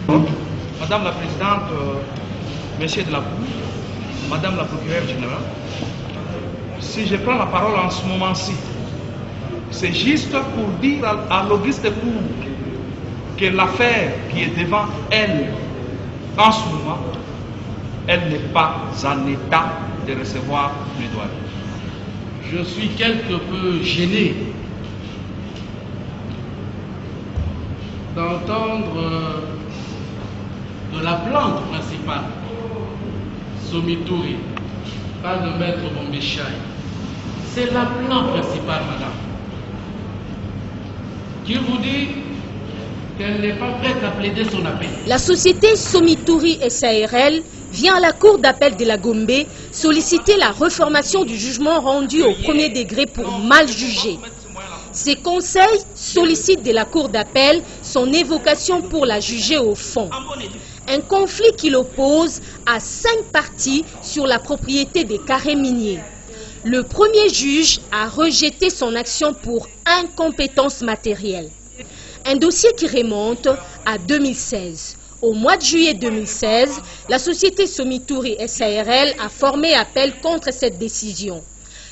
Madame la Présidente, Messieurs de la Cour, Madame la Procureure Générale, si je prends la parole en ce moment-ci, c'est juste pour dire à l'Auguste Cour que l'affaire qui est devant elle, en ce moment, elle n'est pas en état de recevoir plaidoirie. Je suis quelque peu gêné d'entendre de la plante principale, Somituri, pas de maître Bombéchaï. C'est la plante principale, madame, qui vous dit qu'elle n'est pas prête à plaider son appel. La société Somituri SARL vient à la cour d'appel de la Gombe solliciter la reformation du jugement rendu au premier degré pour mal jugé. Ces conseils sollicitent de la cour d'appel son évocation pour la juger au fond. Un conflit qui l'oppose à 5 parties sur la propriété des carrés miniers. Le premier juge a rejeté son action pour incompétence matérielle. Un dossier qui remonte à 2016. Au mois de juillet 2016, la société Somituri SARL a formé appel contre cette décision.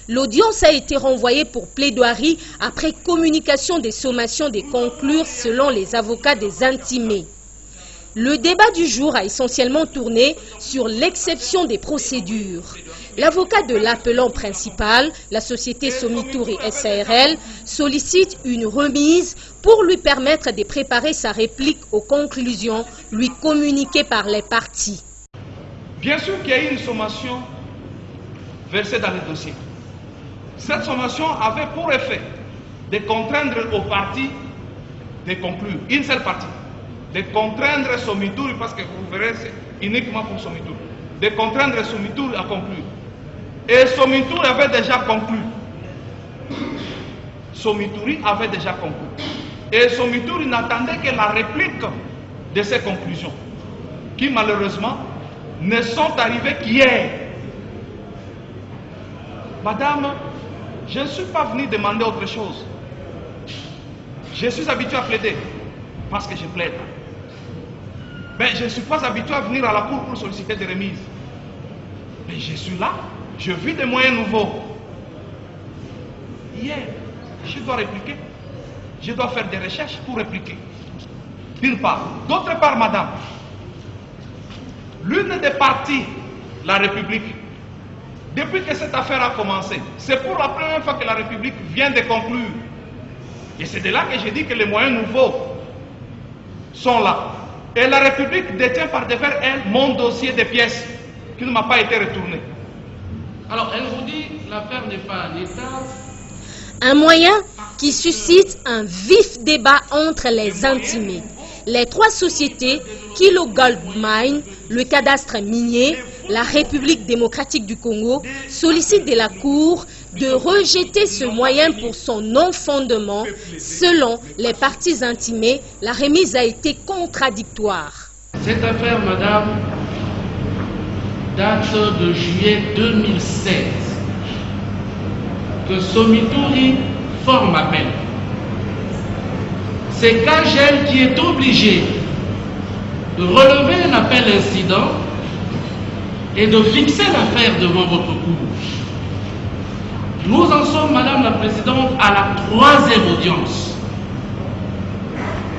L'audience a été renvoyée pour plaidoirie après communication des sommations de conclure selon les avocats des intimés. Le débat du jour a essentiellement tourné sur l'exception des procédures. L'avocat de l'appelant principal, la société Somituri SARL, sollicite une remise pour lui permettre de préparer sa réplique aux conclusions lui communiquées par les parties. Bien sûr qu'il y a eu une sommation versée dans le dossier. Cette sommation avait pour effet de contraindre aux parties de conclure, une seule partie, de contraindre Somituri, parce que vous verrez, c'est uniquement pour Somituri, de contraindre Somituri à conclure. Et Somituri avait déjà conclu. Somituri avait déjà conclu. Et Somituri n'attendait que la réplique de ces conclusions, qui malheureusement ne sont arrivées qu'hier. Madame, je ne suis pas venu demander autre chose. Je suis habitué à plaider, parce que je plaide. Mais je ne suis pas habitué à venir à la cour pour solliciter des remises. Mais je suis là, je vis des moyens nouveaux. Hier, je dois répliquer. Je dois faire des recherches pour répliquer. D'une part. D'autre part, madame, l'une des parties, la République, depuis que cette affaire a commencé, c'est pour la première fois que la République vient de conclure. Et c'est de là que j'ai dit que les moyens nouveaux sont là. Et la République détient par devers elle mon dossier de pièces qui ne m'a pas été retourné. Alors, elle vous dit l'affaire n'est pas en état. Un moyen qui suscite un vif débat entre les intimés. Les 3 sociétés, Kilo Gold Mine, le cadastre minier, la République démocratique du Congo, sollicitent de la Cour de rejeter ce moyen pour son non-fondement. Selon les parties intimées, la remise a été contradictoire. Cette affaire, madame, date de juillet 2016, que Somituri forme appel. C'est KGL qui est obligé de relever un appel incident et de fixer l'affaire devant votre cour. Nous en sommes, Madame la Présidente, à la 3e audience.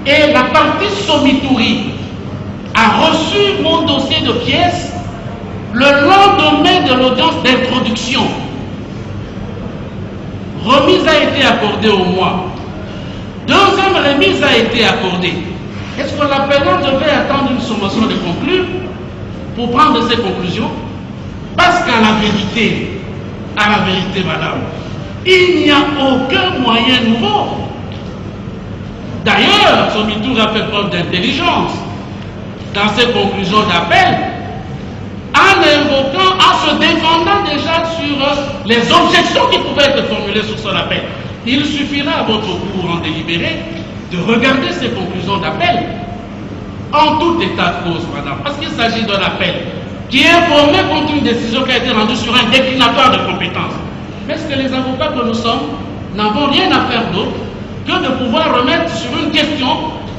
Et la partie Somituri a reçu mon dossier de pièces le lendemain de l'audience d'introduction. Remise a été accordée au mois. 2e remise a été accordée. Est-ce que l'appellant devait attendre une sommation de conclure pour prendre ses conclusions? Parce qu'à la vérité, madame, il n'y a aucun moyen nouveau. D'ailleurs, Somituri a fait preuve d'intelligence dans ses conclusions d'appel, en invoquant, en se défendant déjà sur les objections qui pouvaient être formulées sur son appel. Il suffira à votre cour en délibéré de regarder ces conclusions d'appel en tout état de cause, madame, parce qu'il s'agit d'un appel qui est formé contre une décision qui a été rendue sur un déclinatoire de compétences. Mais est-ce que les avocats que nous sommes n'avons rien à faire d'autre que de pouvoir remettre sur une question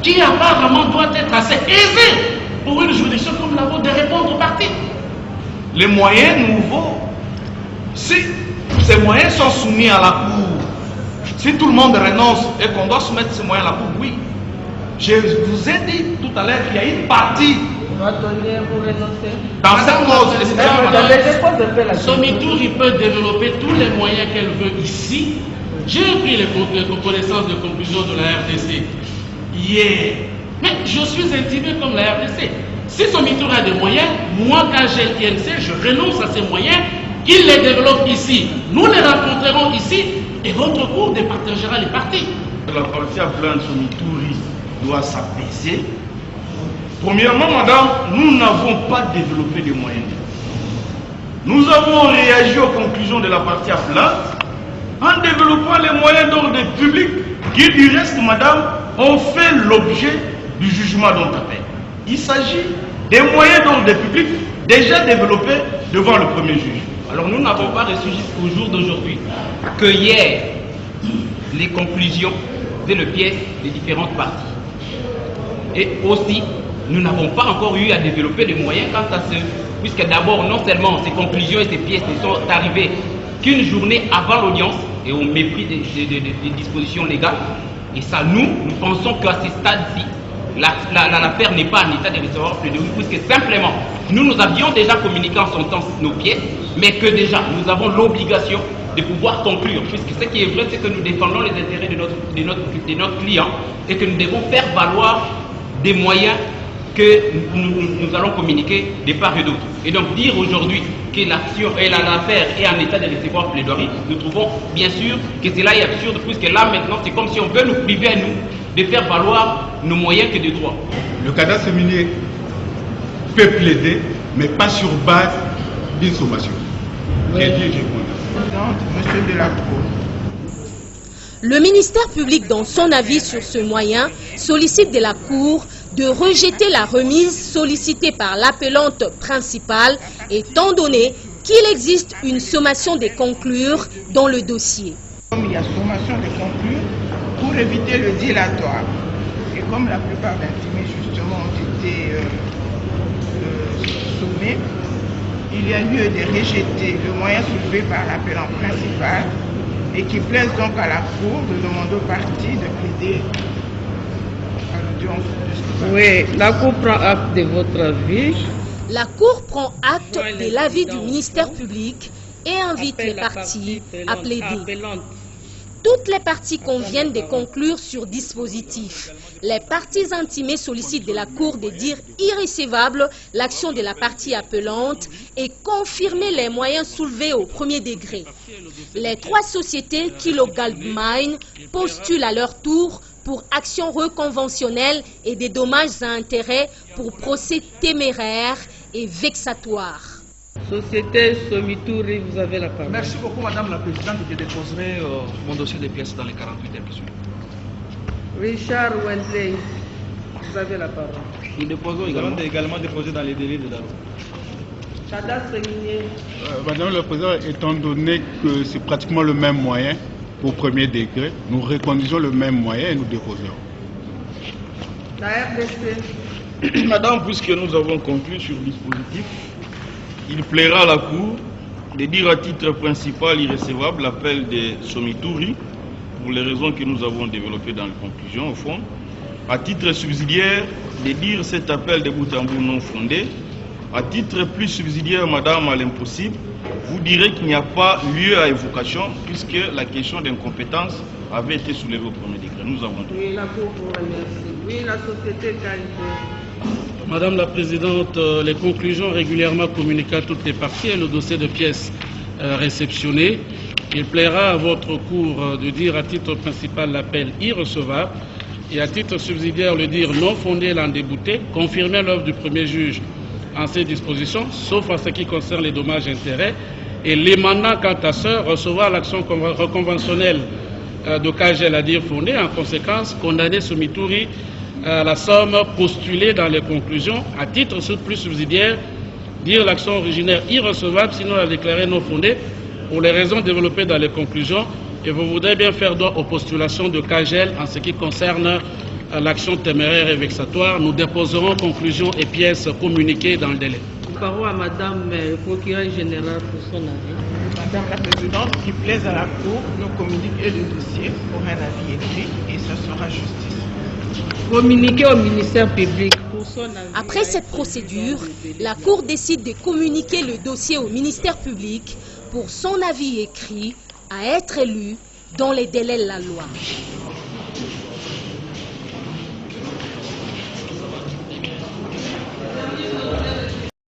qui apparemment doit être assez aisée pour une juridiction comme la vôtre de répondre aux parties. Les moyens nouveaux, si ces moyens sont soumis à la Cour, si tout le monde renonce et qu'on doit soumettre ces moyens à la Cour, oui. Je vous ai dit tout à l'heure qu'il y a une partie dans cette cause. Somitouri peut développer tous les moyens qu'elle veut ici. J'ai pris les connaissances de conclusion de la RDC hier. Mais je suis intimé comme la RDC. Si Somitouri a des moyens, moi quand j'ai le INC, je renonce à ces moyens, qu'il les développe ici. Nous les rencontrerons ici et votre cour départagera les parties. La partie à plaindre Somitouri doit s'apaiser. Premièrement, madame, nous n'avons pas développé de moyens. Nous avons réagi aux conclusions de la partie à plainte en développant les moyens d'ordre public qui, du reste, madame, ont fait l'objet du jugement dont appel. Il s'agit des moyens d'ordre public déjà développés devant le premier juge. Alors nous n'avons pas reçu jusqu'au jour d'aujourd'hui que hier les conclusions de le pièce des différentes parties. Et aussi, nous n'avons pas encore eu à développer des moyens quant à ce, puisque d'abord, non seulement ces conclusions et ces pièces ne sont arrivées qu'une journée avant l'audience et au mépris des dispositions légales. Et ça, nous pensons qu'à ce stade-ci, l'affaire n'est pas en état de recevoir plaidoirie, puisque simplement, nous avions déjà communiqué en son temps nos pièces, mais que déjà, nous avons l'obligation de pouvoir conclure, puisque ce qui est vrai, c'est que nous défendons les intérêts de notre client et que nous devons faire valoir des moyens que nous allons communiquer de part et d'autre. Et donc dire aujourd'hui que l'action et l'affaire est en état de recevoir plaidoirie, nous trouvons bien sûr que cela est absurde, puisque là maintenant c'est comme si on veut nous priver à nous de faire valoir nos moyens que de droit. Le cadastre minier peut plaider, mais pas sur base d'une sommation. Monsieur de la Cour. Le ministère public, dans son avis sur ce moyen, sollicite de la Cour de rejeter la remise sollicitée par l'appelante principale, étant donné qu'il existe une sommation de conclure dans le dossier. Comme il y a sommation de conclure, pour éviter le dilatoire, et comme la plupart d'intimés justement ont été sommés, il y a lieu de rejeter le moyen soulevé par l'appelant principal et qui plaise donc à la Cour de demander aux parties de plaider à l'audience. Oui, la Cour prend acte de votre avis. La Cour prend acte de l'avis du ministère public et invite les parties à plaider. Toutes les parties conviennent de conclure sur dispositif. Les parties intimées sollicitent de la Cour de dire irrécevable l'action de la partie appelante et confirmer les moyens soulevés au premier degré. Les trois sociétés Kilo Goldmine postulent à leur tour pour actions reconventionnelles et des dommages à intérêt pour procès téméraires et vexatoires. Société Somitouri, vous avez la parole. Merci beaucoup, Madame la Présidente. Je déposerai mon dossier de pièces dans les 48 heures qui suivent. Richard Wendley, vous avez la parole. Nous déposons également déposé dans les délais de Daro. Cadastre minier. Madame la Présidente, étant donné que c'est pratiquement le même moyen au premier degré, nous reconduisons le même moyen et nous déposons. La RDC. Madame, puisque nous avons conclu sur le dispositif, il plaira à la Cour de dire à titre principal irrécevable l'appel de Somitouri pour les raisons que nous avons développées dans les conclusions au fond. À titre subsidiaire, de dire cet appel de bout en bout non fondé. À titre plus subsidiaire, Madame, à l'impossible, vous direz qu'il n'y a pas lieu à évocation puisque la question d'incompétence avait été soulevée au premier degré. Nous avons dit. Oui, la Cour vous remercie. Oui, la société Carité. Madame la Présidente, les conclusions régulièrement communiquées à toutes les parties et le dossier de pièces réceptionné. Il plaira à votre cour de dire à titre principal l'appel irrecevable et à titre subsidiaire le dire non fondé l'en débouté, confirmer l'œuvre du premier juge en ces dispositions, sauf en ce qui concerne les dommages et intérêts, et l'émanant quant à ce, recevoir l'action reconventionnelle de KGL à dire fondée, en conséquence, condamner Somitouri à la somme postulée dans les conclusions, à titre plus subsidiaire, dire l'action originaire irrecevable, sinon la déclarer non fondée, pour les raisons développées dans les conclusions, et vous voudrez bien faire droit aux postulations de KGL en ce qui concerne à l'action téméraire et vexatoire, nous déposerons conclusions et pièces communiquées dans le délai. Parole à Madame le procureur général pour son avis. Madame la Présidente, qui plaise à la Cour, nous communiquer le dossier pour un avis écrit et ça sera justice. Communiquer au ministère public pour son avis. Après cette procédure, la Cour décide de communiquer le dossier au ministère public pour son avis écrit à être lu dans les délais de la loi.